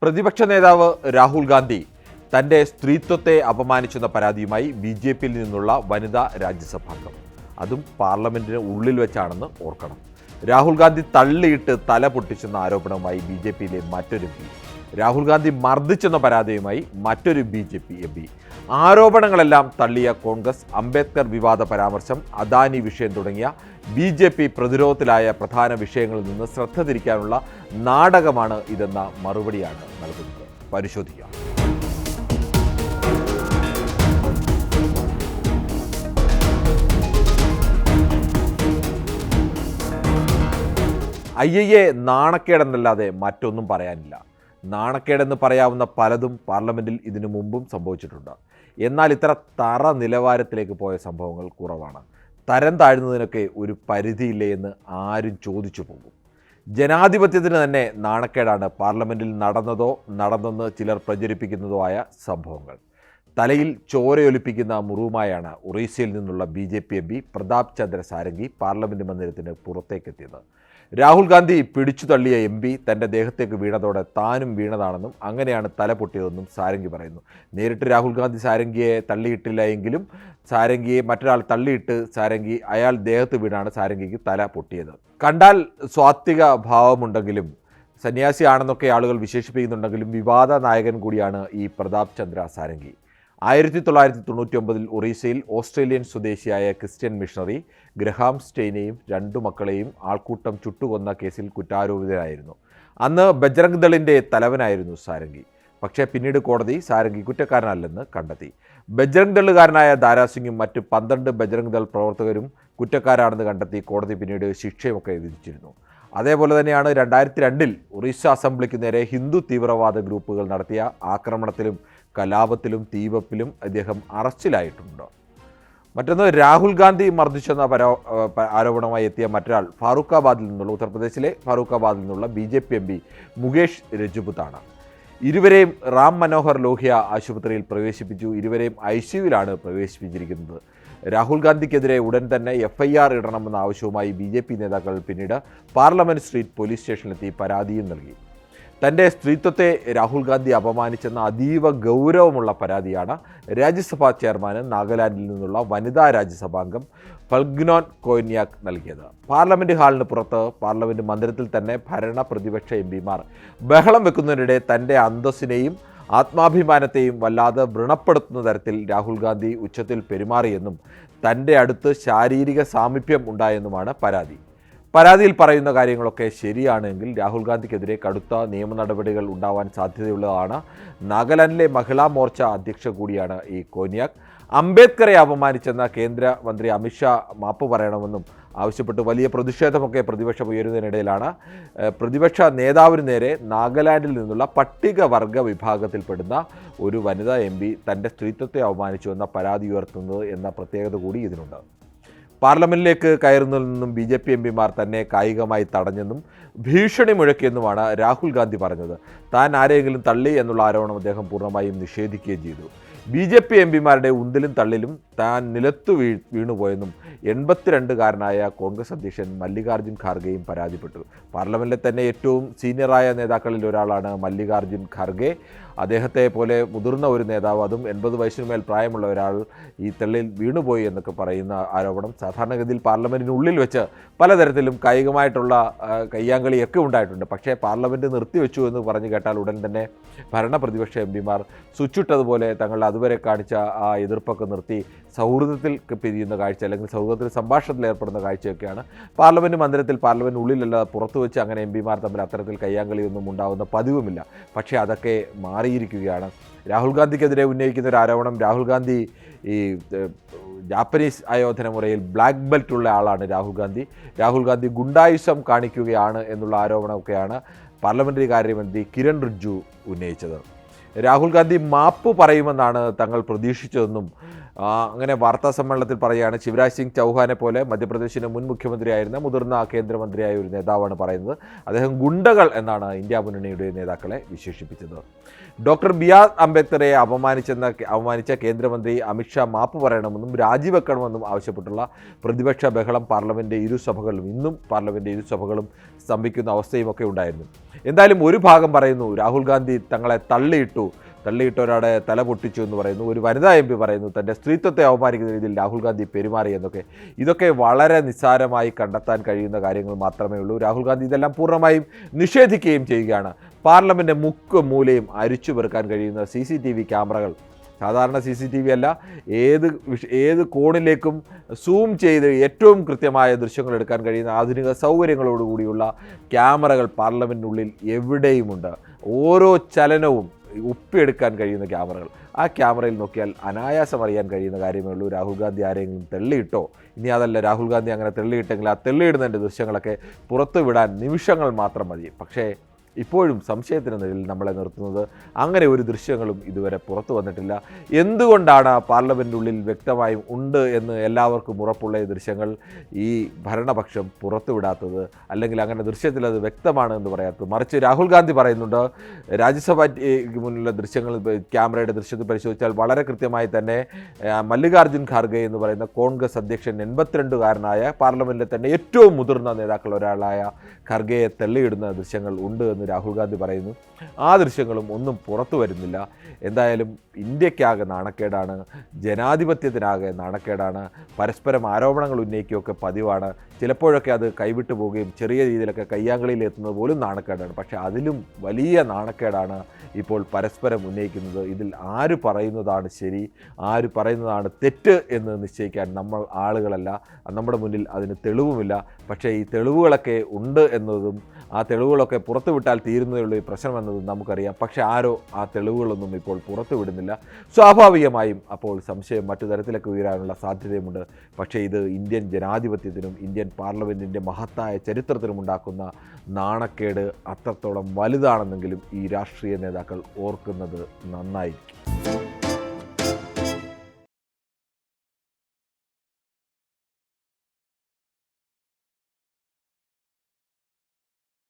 പ്രതിപക്ഷ നേതാവ് രാഹുൽ ഗാന്ധി തൻ്റെ സ്ത്രീത്വത്തെ അപമാനിച്ചെന്ന പരാതിയുമായി BJPയിൽ നിന്നുള്ള വനിതാ രാജ്യസഭാംഗം. അതും പാർലമെന്റിന് ഉള്ളിൽ വെച്ചാണെന്ന് ഓർക്കണം. രാഹുൽ ഗാന്ധി തള്ളിയിട്ട് തല പൊട്ടിച്ചെന്ന ആരോപണവുമായി BJPയിലെ മറ്റൊരു MP. രാഹുൽ ഗാന്ധി മർദ്ദിച്ചെന്ന പരാതിയുമായി മറ്റൊരു BJP MP. ആരോപണങ്ങളെല്ലാം തള്ളിയ കോൺഗ്രസ് അംബേദ്കർ വിവാദ പരാമർശം, അദാനി വിഷയം തുടങ്ങിയ BJP പ്രതിരോധത്തിലായ പ്രധാന വിഷയങ്ങളിൽ നിന്ന് ശ്രദ്ധ തിരിക്കാനുള്ള നാടകമാണ് ഇതെന്ന മറുപടിയാണ് നൽകുന്നത്. പരിശോധിക്കാം. നാണക്കേടെന്നല്ലാതെ മറ്റൊന്നും പറയാനില്ല. നാണക്കേടെന്ന് പറയാവുന്ന പലതും പാർലമെൻറ്റിൽ ഇതിനു മുമ്പും സംഭവിച്ചിട്ടുണ്ട്. എന്നാൽ ഇത്ര തറ നിലവാരത്തിലേക്ക് പോയ സംഭവങ്ങൾ കുറവാണ്. തരം താഴ്ന്നതിനൊക്കെ ഒരു പരിധിയില്ലേ എന്ന് ആരും ചോദിച്ചു പോകും. ജനാധിപത്യത്തിന് തന്നെ നാണക്കേടാണ് പാർലമെൻറ്റിൽ നടന്നെന്ന് ചിലർ പ്രചരിപ്പിക്കുന്നതോ ആയ സംഭവങ്ങൾ. തലയിൽ ചോരയൊലിപ്പിക്കുന്ന മുറിവുമായാണ് ഒറീസയിൽ നിന്നുള്ള BJP MP Pratap Chandra Sarangi parliament മന്ദിരത്തിന് പുറത്തേക്കെത്തിയത്. രാഹുൽ ഗാന്ധി പിടിച്ചു തള്ളിയ MP തൻ്റെ ദേഹത്തേക്ക് വീണതോടെ താനും വീണതാണെന്നും അങ്ങനെയാണ് തല പൊട്ടിയതെന്നും സാരംഗി പറയുന്നു. നേരിട്ട് രാഹുൽ ഗാന്ധി സാരംഗിയെ തള്ളിയിട്ടില്ല എങ്കിലും സാരംഗിയെ മറ്റൊരാൾ തള്ളിയിട്ട് അയാൾ ദേഹത്ത് വീണാണ് സാരംഗിക്ക് തല പൊട്ടിയത്. കണ്ടാൽ സ്വാത്വിക ഭാവമുണ്ടെങ്കിലും സന്യാസിയാണെന്നൊക്കെ ആളുകൾ വിശേഷിപ്പിക്കുന്നുണ്ടെങ്കിലും വിവാദ നായകൻ കൂടിയാണ് ഈ പ്രതാപ് ചന്ദ്ര സാരംഗി. 1999 ഒറീസയിൽ ഓസ്ട്രേലിയൻ സ്വദേശിയായ ക്രിസ്ത്യൻ മിഷണറി ഗ്രഹാം സ്റ്റെയിനെയും 2 മക്കളെയും ആൾക്കൂട്ടം ചുട്ടുകൊന്ന കേസിൽ കുറ്റാരോപിതനായിരുന്നു. അന്ന് ബജ്രംഗ് ദളിൻ്റെ തലവനായിരുന്നു സാരംഗി. പക്ഷേ പിന്നീട് കോടതി സാരംഗി കുറ്റക്കാരനല്ലെന്ന് കണ്ടെത്തി. ബജ്രംഗ് ദളുകാരനായ ദാരാസിംഗും മറ്റ് 12 ബജ്രംഗ് ദൾ പ്രവർത്തകരും കുറ്റക്കാരാണെന്ന് കണ്ടെത്തി കോടതി പിന്നീട് ശിക്ഷയുമൊക്കെ വിധിച്ചിരുന്നു. അതേപോലെ തന്നെയാണ് 2002 ഒറീസ അസംബ്ലിക്ക് നേരെ ഹിന്ദു തീവ്രവാദ ഗ്രൂപ്പുകൾ നടത്തിയ ആക്രമണത്തിലും കലാപത്തിലും തീവെപ്പിലും അദ്ദേഹം അറസ്റ്റിലായിട്ടുണ്ട്. മറ്റൊന്ന്, രാഹുൽ ഗാന്ധി മർദ്ദിച്ചെന്ന ആരോപണമായി എത്തിയ മറ്റൊരാൾ ഉത്തർപ്രദേശിലെ ഫാറൂഖാബാദിൽ നിന്നുള്ള BJP MP മുകേഷ് രജ്പുത്താണ്. ഇരുവരെയും റാം മനോഹർ ലോഹ്യ ആശുപത്രിയിൽ പ്രവേശിപ്പിച്ചു. ഇരുവരെയും ICUവിലാണ് പ്രവേശിപ്പിച്ചിരിക്കുന്നത്. രാഹുൽ ഗാന്ധിക്കെതിരെ ഉടൻ തന്നെ FIR ഇടണമെന്ന ആവശ്യവുമായി BJP നേതാക്കൾ പിന്നീട് പാർലമെൻറ്റ് സ്ട്രീറ്റ് പോലീസ് സ്റ്റേഷനിലെത്തി പരാതിയും നൽകി. തൻ്റെ സ്ത്രീത്വത്തെ രാഹുൽ ഗാന്ധി അപമാനിച്ചെന്ന അതീവ ഗൗരവമുള്ള പരാതിയാണ് രാജ്യസഭാ ചെയർമാന് നാഗാലാൻഡിൽ നിന്നുള്ള വനിതാ രാജ്യസഭാംഗം ഫൽഗ്നോൻ കോന്യാക് നൽകിയത്. പാർലമെൻറ്റ് ഹാളിന് പുറത്ത് പാർലമെൻറ്റ് മന്ദിരത്തിൽ തന്നെ ഭരണ പ്രതിപക്ഷ MPമാർ ബഹളം വെക്കുന്നതിനിടെ തൻ്റെ അന്തസ്സിനെയും ആത്മാഭിമാനത്തെയും വല്ലാതെ വ്രണപ്പെടുത്തുന്ന തരത്തിൽ രാഹുൽ ഗാന്ധി ഉച്ചത്തിൽ പെരുമാറിയെന്നും തൻ്റെ അടുത്ത് ശാരീരിക സാമീപ്യം ഉണ്ടായെന്നുമാണ് പരാതി. പരാതിയിൽ പറയുന്ന കാര്യങ്ങളൊക്കെ ശരിയാണെങ്കിൽ രാഹുൽ ഗാന്ധിക്കെതിരെ കടുത്ത നിയമ നടപടികൾ ഉണ്ടാവാൻ സാധ്യതയുള്ളതാണ്. നാഗാലാൻഡിലെ മഹിളാ മോർച്ച അധ്യക്ഷ കൂടിയാണ് ഈ കോന്യാക്. അംബേദ്കറെ അപമാനിച്ചെന്ന കേന്ദ്രമന്ത്രി അമിത്ഷാ മാപ്പ് പറയണമെന്നും ആവശ്യപ്പെട്ട് വലിയ പ്രതിഷേധമൊക്കെ പ്രതിപക്ഷം ഉയരുന്നതിനിടയിലാണ് പ്രതിപക്ഷ നേതാവിന് നേരെ നാഗാലാൻഡിൽ നിന്നുള്ള പട്ടികവർഗ വിഭാഗത്തിൽപ്പെടുന്ന ഒരു വനിതാ MP തൻ്റെ സ്ത്രീത്വത്തെ അപമാനിച്ചു എന്ന പരാതി ഉയർത്തുന്നത് എന്ന പ്രത്യേകത കൂടി ഇതിനുണ്ട്. പാർലമെൻറ്റിലേക്ക് കയറുന്നതിൽ നിന്നും BJP MPമാർ തന്നെ കായികമായി തടഞ്ഞെന്നും ഭീഷണി മുഴക്കിയെന്നുമാണ് രാഹുൽ ഗാന്ധി പറഞ്ഞത്. താൻ ആരെങ്കിലും തള്ളി എന്നുള്ള ആരോപണം അദ്ദേഹം പൂർണ്ണമായും നിഷേധിക്കുകയും ചെയ്തു. BJP MPമാരുടെ ഉന്തിലും തള്ളിലും താൻ നിലത്തു വീണുപോയെന്നും 82കാരനായ കോൺഗ്രസ് അധ്യക്ഷൻ മല്ലികാർജ്ജുൻ ഖാർഗെയും പരാതിപ്പെട്ടു. പാർലമെൻറ്റിലെ തന്നെ ഏറ്റവും സീനിയറായ നേതാക്കളിൽ ഒരാളാണ് മല്ലികാർജ്ജുൻ ഖാർഗെ. അദ്ദേഹത്തെ പോലെ മുതിർന്ന ഒരു നേതാവ്, അതും 80 വയസ്സിനുമേൽ പ്രായമുള്ള ഒരാൾ ഈ തള്ളിൽ വീണുപോയി എന്നൊക്കെ പറയുന്ന ആരോപണം സാധാരണഗതിയിൽ പാർലമെൻറ്റിനുള്ളിൽ വെച്ച് പലതരത്തിലും കായികമായിട്ടുള്ള കയ്യാങ്കളിയൊക്കെ ഉണ്ടായിട്ടുണ്ട്. പക്ഷേ പാർലമെൻറ്റ് നിർത്തിവെച്ചു എന്ന് പറഞ്ഞു കേട്ടാൽ ഉടൻ തന്നെ ഭരണ പ്രതിപക്ഷ MPമാർ സ്വിച്ചിട്ടതുപോലെ തങ്ങളുടെ അതുവരെ കാണിച്ച ആ എതിർപ്പൊക്കെ നിർത്തി സൗഹൃദത്തിൽ പിരിയുന്ന കാഴ്ച, അല്ലെങ്കിൽ സൗഹൃദത്തിൽ സംഭാഷണത്തിൽ ഏർപ്പെടുന്ന കാഴ്ചയൊക്കെയാണ് പാർലമെൻറ്റ് മന്ദിരത്തിൽ. പാർലമെൻറ്റ് ഉള്ളിലല്ലാതെ പുറത്തു വെച്ച് അങ്ങനെ MPമാർ തമ്മിൽ അത്തരത്തിൽ കയ്യാങ്കളിയൊന്നും ഉണ്ടാകുന്ന പതിവുമില്ല. പക്ഷേ അതൊക്കെ മാറിയിരിക്കുകയാണ്. രാഹുൽ ഗാന്ധിക്കെതിരെ ഉന്നയിക്കുന്ന ഒരു ആരോപണം, രാഹുൽ ഗാന്ധി ഈ ജാപ്പനീസ് ആയോധന മുറയിൽ ബ്ലാക്ക് ബെൽറ്റ് ഉള്ള ആളാണ് രാഹുൽ ഗാന്ധി ഗുണ്ടായുസം കാണിക്കുകയാണ് എന്നുള്ള ആരോപണമൊക്കെയാണ് പാർലമെൻ്ററി കാര്യമന്ത്രി കിരൺ റിജ്ജു ഉന്നയിച്ചത്. രാഹുൽ ഗാന്ധി മാപ്പ് പറയുമെന്നാണ് തങ്ങൾ പ്രതീക്ഷിച്ചതെന്നും അങ്ങനെ വാർത്താ സമ്മേളനത്തിൽ പറയുകയാണ്. ശിവരാജ് സിംഗ് ചൗഹാനെ പോലെ മധ്യപ്രദേശിൻ്റെ മുൻ മുഖ്യമന്ത്രിയായിരുന്ന മുതിർന്ന കേന്ദ്രമന്ത്രിയായ ഒരു നേതാവാണ് പറയുന്നത്. അദ്ദേഹം ഗുണ്ടകൾ എന്നാണ് ഇന്ത്യ മുന്നണിയുടെ നേതാക്കളെ വിശേഷിപ്പിച്ചത്. ഡോക്ടർ BR അംബേദ്കറെ അപമാനിച്ച കേന്ദ്രമന്ത്രി അമിത്ഷാ മാപ്പ് പറയണമെന്നും രാജിവെക്കണമെന്നും ആവശ്യപ്പെട്ടുള്ള പ്രതിപക്ഷ ബഹളം ഇന്നും പാർലമെൻറ്റ് ഇരുസഭകളും സ്തംഭിക്കുന്ന അവസ്ഥയുമൊക്കെ ഉണ്ടായിരുന്നു. എന്തായാലും ഒരു ഭാഗം പറയുന്നു രാഹുൽ ഗാന്ധി തങ്ങളെ തള്ളിയിട്ടവരുടെ തല പൊട്ടിച്ചു എന്ന് പറയുന്നു. ഒരു വനിതാ MP പറയുന്നു തൻ്റെ സ്ത്രീത്വത്തെ അവമാനിക്കുന്ന രീതിയിൽ രാഹുൽ ഗാന്ധി പെരുമാറി എന്നൊക്കെ. ഇതൊക്കെ വളരെ നിസ്സാരമായി കണ്ടെത്താൻ കഴിയുന്ന കാര്യങ്ങൾ മാത്രമേ ഉള്ളൂ. രാഹുൽ ഗാന്ധി ഇതെല്ലാം പൂർണ്ണമായും നിഷേധിക്കുകയും ചെയ്യുകയാണ്. പാർലമെൻറ്റ് മുക്കും മൂലയും അരിച്ചു പെറുക്കാൻ കഴിയുന്ന CCTV ക്യാമറകൾ, സാധാരണ CCTV അല്ല, ഏത് കോണിലേക്കും സൂം ചെയ്ത് ഏറ്റവും കൃത്യമായ ദൃശ്യങ്ങൾ എടുക്കാൻ കഴിയുന്ന ആധുനിക സൗകര്യങ്ങളോടുകൂടിയുള്ള ക്യാമറകൾ പാർലമെൻറ്റിനുള്ളിൽ എവിടെയുമുണ്ട്. ഓരോ ചലനവും ഒപ്പിയെടുക്കാൻ കഴിയുന്ന ക്യാമറകൾ. ആ ക്യാമറയിൽ നോക്കിയാൽ അനായാസം അറിയാൻ കഴിയുന്ന കാര്യമേ ഉള്ളൂ രാഹുൽ ഗാന്ധി ആരെങ്കിലും തെള്ളിയിട്ടോ. ഇനി അതല്ല, രാഹുൽ ഗാന്ധി അങ്ങനെ തെള്ളിയിട്ടെങ്കിൽ ആ തെള്ളിയിടുന്നതിൻ്റെ ദൃശ്യങ്ങളൊക്കെ പുറത്തു വിടാൻ നിമിഷങ്ങൾ മാത്രം മതി. പക്ഷേ ഇപ്പോഴും സംശയത്തിന് നിഴലിൽ നമ്മളെ നിർത്തുന്നത് അങ്ങനെ ഒരു ദൃശ്യങ്ങളും ഇതുവരെ പുറത്തു വന്നിട്ടില്ല. എന്തുകൊണ്ടാണ് പാർലമെൻറ്റിനുള്ളിൽ വ്യക്തമായും ഉണ്ട് എന്ന് എല്ലാവർക്കും ഉറപ്പുള്ള ഈ ദൃശ്യങ്ങൾ ഈ ഭരണപക്ഷം പുറത്തുവിടാത്തത്, അല്ലെങ്കിൽ അങ്ങനെ ദൃശ്യത്തിൽ അത് വ്യക്തമാണ് എന്ന് പറയാത്തത്? മറിച്ച് രാഹുൽ ഗാന്ധി പറയുന്നുണ്ട്, രാജ്യസഭയ്ക്ക് മുന്നിലുള്ള ദൃശ്യങ്ങൾ ക്യാമറയുടെ ദൃശ്യത്തിൽ പരിശോധിച്ചാൽ വളരെ കൃത്യമായി തന്നെ മല്ലികാർജ്ജുൻ ഖാർഗെ എന്ന് പറയുന്ന കോൺഗ്രസ് അധ്യക്ഷൻ 82കാരനായ പാർലമെൻറ്റിലെ തന്നെ ഏറ്റവും മുതിർന്ന നേതാക്കൾ ഒരാളായ ഖർഗെയെ തള്ളിയിടുന്ന ദൃശ്യങ്ങൾ ഉണ്ട് എന്ന് രാഹുൽ ഗാന്ധി പറയുന്നു. ആ ദൃശ്യങ്ങളും ഒന്നും പുറത്തു വരുന്നില്ല. എന്തായാലും ഇന്ത്യക്കാകെ നാണക്കേടാണ്, ജനാധിപത്യത്തിനാകെ നാണക്കേടാണ്. പരസ്പരം ആരോപണങ്ങൾ ഉന്നയിക്കുകയൊക്കെ പതിവാണ്. ചിലപ്പോഴൊക്കെ അത് കൈവിട്ടു പോവുകയും ചെറിയ രീതിയിലൊക്കെ കയ്യാങ്കളിയിൽ എത്തുന്നത് പോലും നാണക്കേടാണ്. പക്ഷേ അതിലും വലിയ നാണക്കേടാണ് ഇപ്പോൾ പരസ്പരം ഉന്നയിക്കുന്നത്. ഇതിൽ ആര് പറയുന്നതാണ് ശരി, ആര് പറയുന്നതാണ് തെറ്റ് എന്ന് നിശ്ചയിക്കാൻ നമ്മൾ ആളുകളല്ല. നമ്മുടെ മുന്നിൽ അതിന് തെളിവുമില്ല. പക്ഷേ ഈ തെളിവുകളൊക്കെ ഉണ്ട് എന്നതും ആ തെളിവുകളൊക്കെ പുറത്തുവിട്ടാൽ തീരുന്നതേ പ്രശ്നമെന്നതും നമുക്കറിയാം. പക്ഷേ ആരോ ആ തെളിവുകളൊന്നും ഇപ്പോൾ പുറത്തുവിടുന്നില്ല. സ്വാഭാവികമായും അപ്പോൾ സംശയം മറ്റു തരത്തിലൊക്കെ ഉയരാനുള്ള സാധ്യതയുമുണ്ട്. പക്ഷേ ഇത് ഇന്ത്യൻ ജനാധിപത്യത്തിനും ഇന്ത്യൻ പാർലമെൻറ്റിൻ്റെ മഹത്തായ ചരിത്രത്തിനും ഉണ്ടാക്കുന്ന നാണക്കേട് അത്രത്തോളം വലുതാണെന്നെങ്കിലും ഈ രാഷ്ട്രീയ നേതാക്കൾ ഓർക്കുന്നത് നന്നായിരിക്കും.